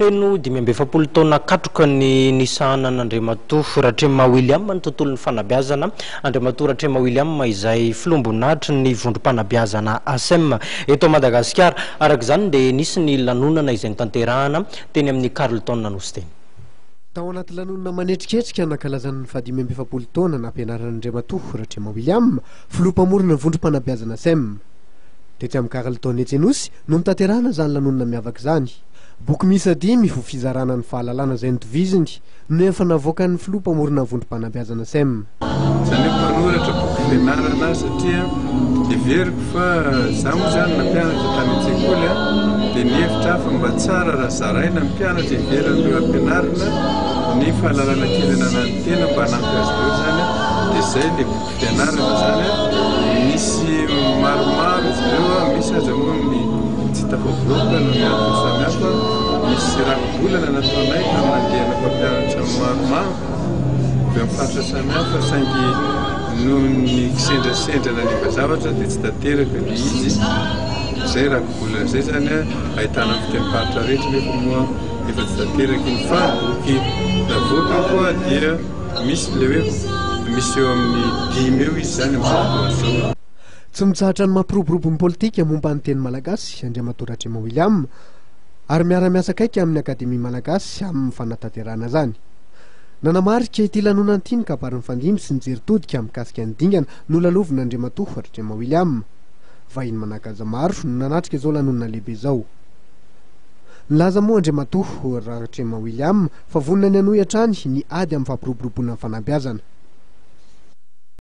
Feno 27 taona katroka ny nisahana n'Andriamatoa Ratrema William ny tontolon'ny fanabeazana. Andriamatoa Ratrema William izay filombonahitry ny vondrom-panabeazana ASEM eto Madagasikara. Araka izany dia nisy ny lanonana izay nitanterahana teny amin'ny Carleton nosy teny. Tao anaty lanonana manetriketrika nankalazan'ny 27 taona nampianaran'Andriamatoa Ratrema William filompamorona ny vondrom-panabeazana ASEM. Tetsy amin'ny Carleton Etsy no nitanterahana izany lanonana miavaka izany. Boky miisa 5 ho fizarana ny fahalalana izay notoviziny no efa navoaka ny filompamorona ny vondrom-panabeazana ASEM. Izany hoe mpanoratra boky fianarana satria everiko fa izaho moa izany nampianatra tany an-tsekoly dia ny hevitra hafa mba tsara raha zaraina mpianatra ivelan'ireo ampianarana ny fahalalana kely ananantena mba hanampy azy ireo izany dia izay ilay boky fianarana izany misy maromaro izy ireo misy aza moa amin'ny tsy tafavoaka no miantony samihafa misy rahabolana nataonay tamandehana mpampianatra maromaro avy amin'ny faritra samihafa saingy noho ny kisendrasendrana ny zavatra dia tsy tanteraka ilay izy izay rahabolana izay zany ahitana amin'ny fitenim-paritra rehetra nefa moa efa tsy tanteraka iny fa boky navoaka koa dia misy ilay hoe misy eo amin'ny 5 eo izy zany amin'izao. Tsy mitsahatra ny mampiroborobo ny politika momba ny teny malagasy Andriamatoa Ratrema William ary miara-miasa akaiky amin'ny Akademia Malagasy amin'ny fanatanterahana izany. Nanamarika ity lanonana ity ny kabarin'ny fandimby sy ny jeritodika mikasika ny dingana nolalovon'Andriamatoa Ratrema William. Vahiny manakaza maro no nanatrika izao lanonana lehibe izao. Nilaza moa Andriamatoa Ratrema William fa vonona ny hanohy hatrany ny ady amin'ny fampiroboroboana ny fanabeazana.